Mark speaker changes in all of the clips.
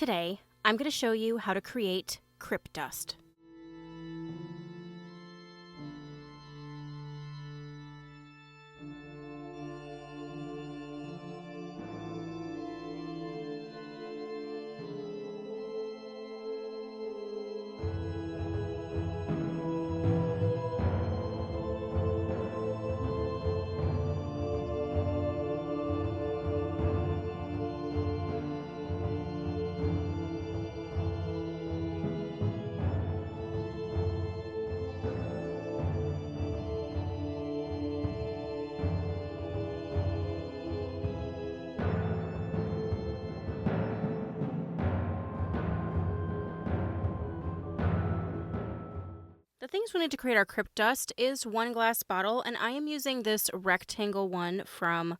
Speaker 1: Today, I'm going to show you how to create Crypt Dust. The things we need to create our Crypt Dust is one glass bottle, and I am using this rectangle one from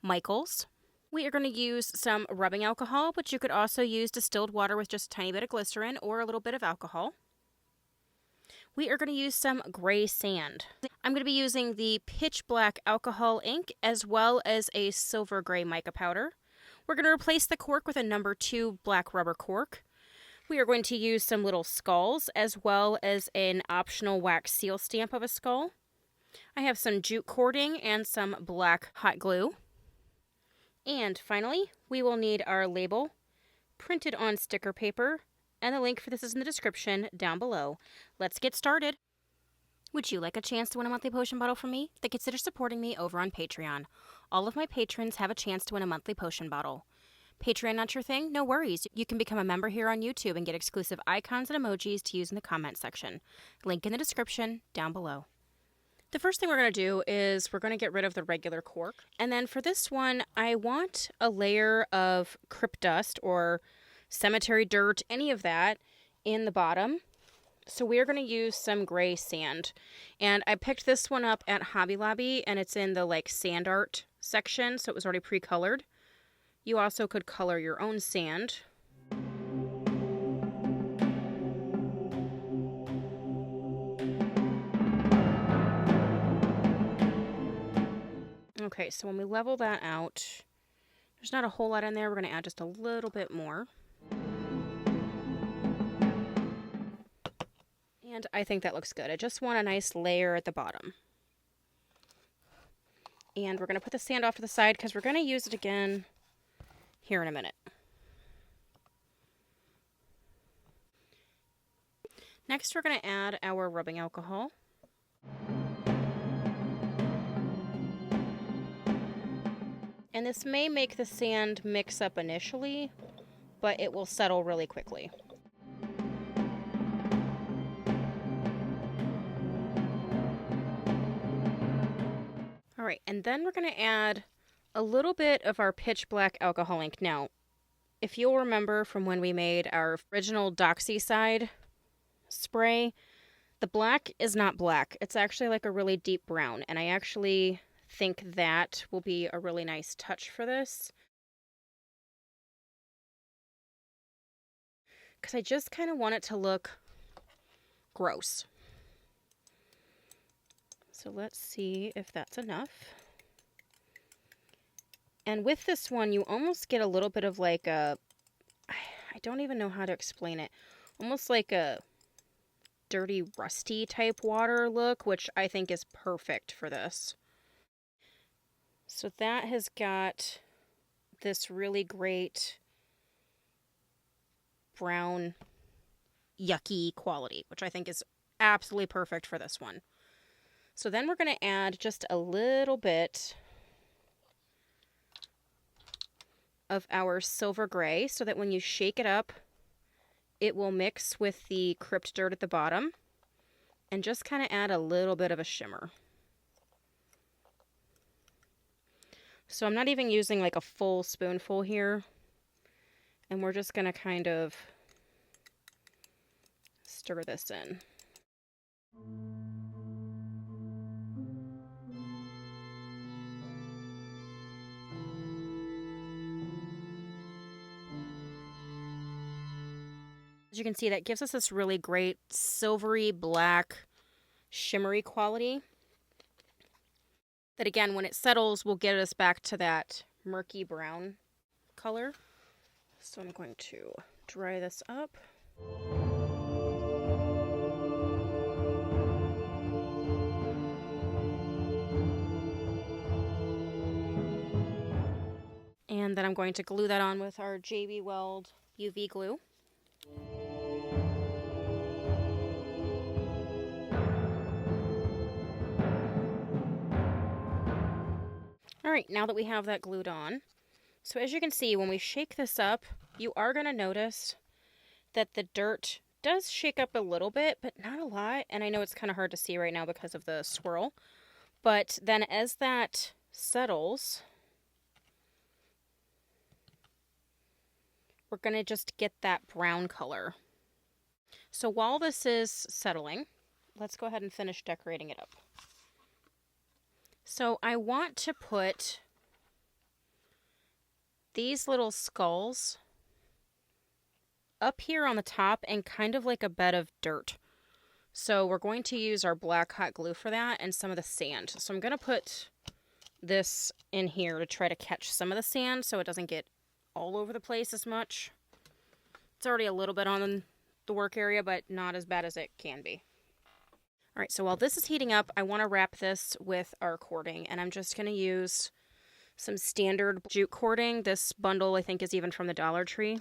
Speaker 1: Michael's. We are going to use some rubbing alcohol, but you could also use distilled water with just a tiny bit of glycerin or a little bit of alcohol. We are going to use some gray sand. I'm going to be using the pitch black alcohol ink as well as a silver gray mica powder. We're going to replace the cork with a number 2 black rubber cork. We are going to use some little skulls as well as an optional wax seal stamp of a skull. I have some jute cording and some black hot glue. And finally, we will need our label printed on sticker paper, and the link for this is in the description down below. Let's get started. Would you like a chance to win a monthly potion bottle from me? Then consider supporting me over on Patreon. All of my patrons have a chance to win a monthly potion bottle. Patreon not your thing? No worries. You can become a member here on YouTube and get exclusive icons and emojis to use in the comment section. Link in the description down below. The first thing we're going to do is we're going to get rid of the regular cork. And then for this one, I want a layer of crypt dust or cemetery dirt, any of that, in the bottom. So we are going to use some gray sand. And I picked this one up at Hobby Lobby, and it's in the sand art section, so it was already pre-colored. You also could color your own sand. Okay, so when we level that out, there's not a whole lot in there. We're going to add just a little bit more. And I think that looks good. I just want a nice layer at the bottom. And we're going to put the sand off to the side because we're going to use it again here in a minute. Next, we're going to add our rubbing alcohol. And this may make the sand mix up initially, but it will settle really quickly. All right, and then we're going to add a little bit of our pitch black alcohol ink. Now, if you'll remember from when we made our original Doxyside spray, the black is not black. It's actually like a really deep brown, and I actually think that will be a really nice touch for this. Because I just kind of want it to look gross. So let's see if that's enough. And with this one, you almost get a little bit of like a, I don't even know how to explain it, almost like a dirty, rusty type water look, which I think is perfect for this. So that has got this really great brown, yucky quality, which I think is absolutely perfect for this one. So then we're going to add just a little bit of our silver gray so that when you shake it up, it will mix with the crypt dirt at the bottom and just kind of add a little bit of a shimmer. So I'm not even using like a full spoonful here, and we're just going to kind of stir this in. As you can see, that gives us this really great silvery black shimmery quality that, again, when it settles, will get us back to that murky brown color. So I'm going to dry this up. And then I'm going to glue that on with our JB Weld UV glue. Alright, now that we have that glued on, so as you can see, when we shake this up, you are going to notice that the dirt does shake up a little bit, but not a lot. And I know it's kind of hard to see right now because of the swirl. But then as that settles, we're going to just get that brown color. So while this is settling, let's go ahead and finish decorating it up. So I want to put these little skulls up here on the top and kind of like a bed of dirt. So we're going to use our black hot glue for that and some of the sand. So I'm going to put this in here to try to catch some of the sand so it doesn't get all over the place as much. It's already a little bit on the work area, but not as bad as it can be. All right, so while this is heating up, I want to wrap this with our cording, and I'm just going to use some standard jute cording. This bundle, I think, is even from the Dollar Tree.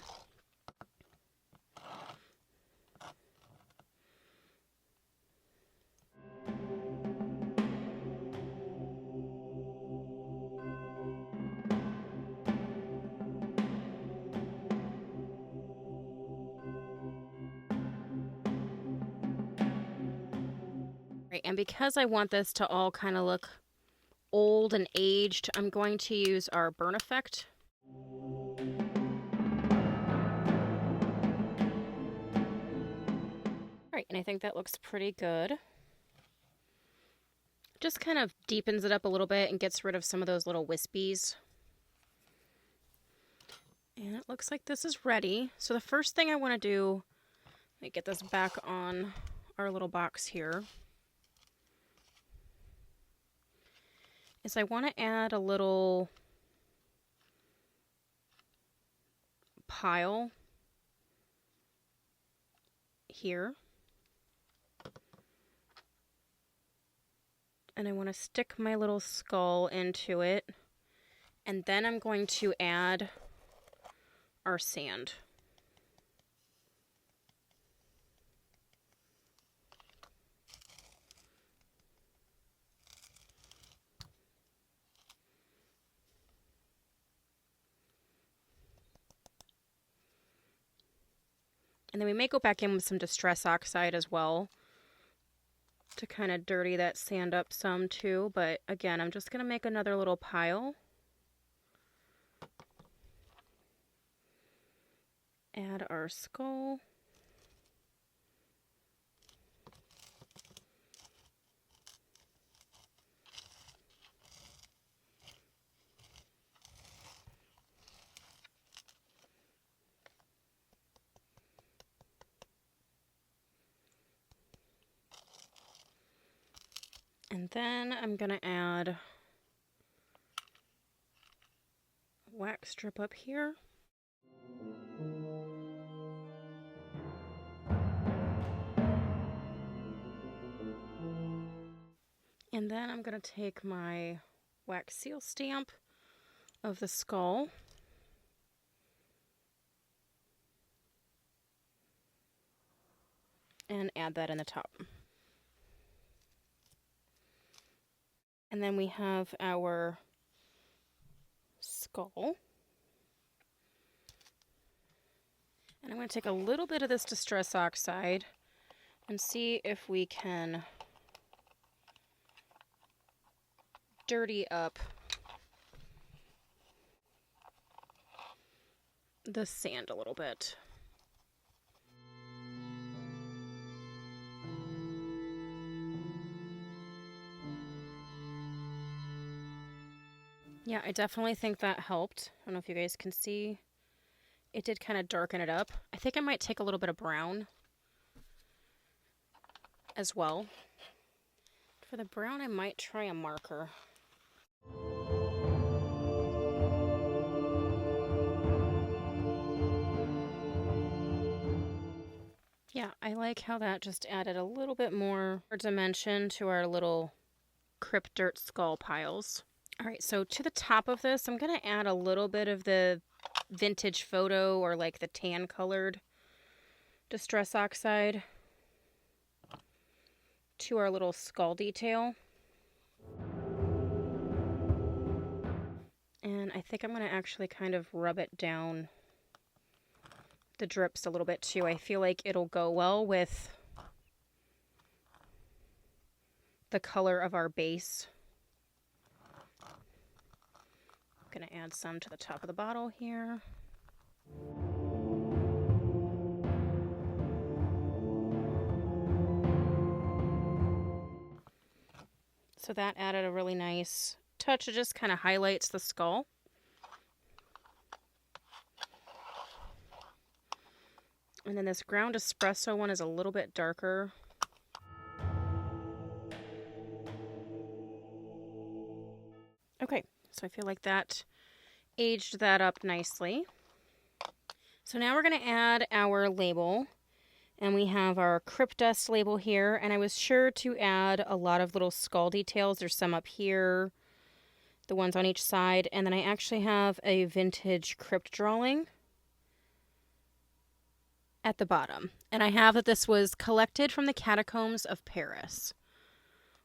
Speaker 1: Right, and because I want this to all kind of look old and aged, I'm going to use our burn effect. Alright, and I think that looks pretty good. Just kind of deepens it up a little bit and gets rid of some of those little wispies. And it looks like this is ready. So the first thing I want to do, let me get this back on our little box here, is I want to add a little pile here. And I want to stick my little skull into it. And then I'm going to add our sand. And then we may go back in with some Distress Oxide as well to kind of dirty that sand up some too. But again, I'm just going to make another little pile. Add our skull. And then I'm going to add a wax strip up here. And then I'm going to take my wax seal stamp of the skull and add that in the top. And then we have our skull. And I'm going to take a little bit of this Distress Oxide and see if we can dirty up the sand a little bit. Yeah, I definitely think that helped. I don't know if you guys can see. It did kind of darken it up. I think I might take a little bit of brown as well. For the brown, I might try a marker. Yeah, I like how that just added a little bit more dimension to our little Crypt Dirt skull piles. All right, so to the top of this, I'm going to add a little bit of the vintage photo or like the tan colored Distress Oxide to our little skull detail. And I think I'm going to actually kind of rub it down the drips a little bit too. I feel like it'll go well with the color of our base. I'm going to add some to the top of the bottle here. So that added a really nice touch. It just kind of highlights the skull. And then this ground espresso one is a little bit darker. Okay, so I feel like that aged that up nicely. So now we're going to add our label. And we have our Crypt Dust label here. And I was sure to add a lot of little skull details. There's some up here, the ones on each side. And then I actually have a vintage crypt drawing at the bottom. And I have that this was collected from the Catacombs of Paris,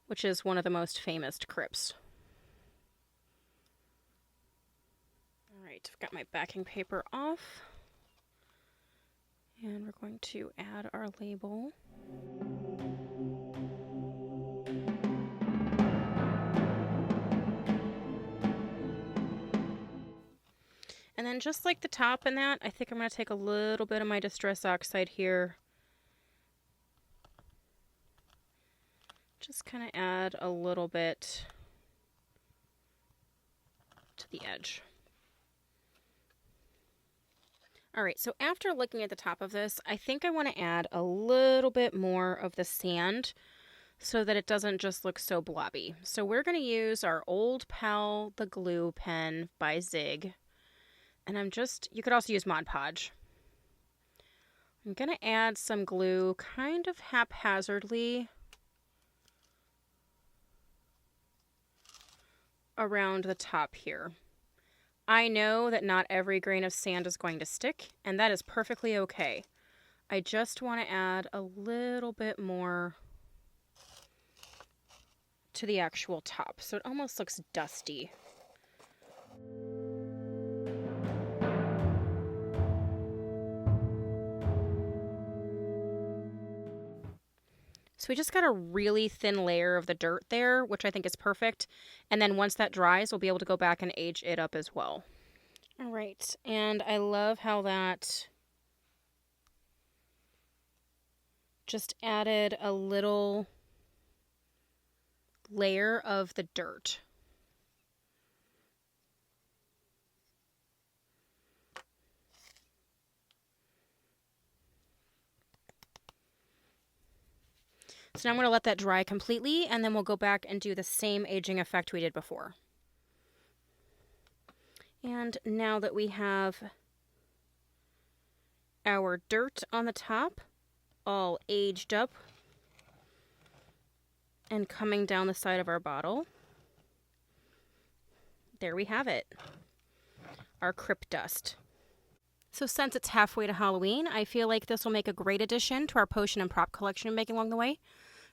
Speaker 1: which is one of the most famous crypts. All right, I've got my backing paper off. And we're going to add our label. And then just like the top and that, I think I'm going to take a little bit of my Distress Oxide here. Just kind of add a little bit to the edge. All right, so after looking at the top of this, I think I want to add a little bit more of the sand so that it doesn't just look so blobby. So we're going to use our old pal, the glue pen by Zig. And you could also use Mod Podge. I'm going to add some glue kind of haphazardly around the top here. I know that not every grain of sand is going to stick, and that is perfectly okay. I just want to add a little bit more to the actual top, so it almost looks dusty. So we just got a really thin layer of the dirt there, which I think is perfect. And then once that dries, we'll be able to go back and age it up as well. All right, and I love how that just added a little layer of the dirt. So now I'm going to let that dry completely, and then we'll go back and do the same aging effect we did before. And now that we have our dirt on the top, all aged up and coming down the side of our bottle, there we have it, our Crypt Dust. So since it's halfway to Halloween, I feel like this will make a great addition to our potion and prop collection we're making along the way.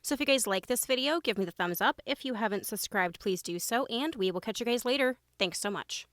Speaker 1: So if you guys like this video, give me the thumbs up. If you haven't subscribed, please do so, and we will catch you guys later. Thanks so much.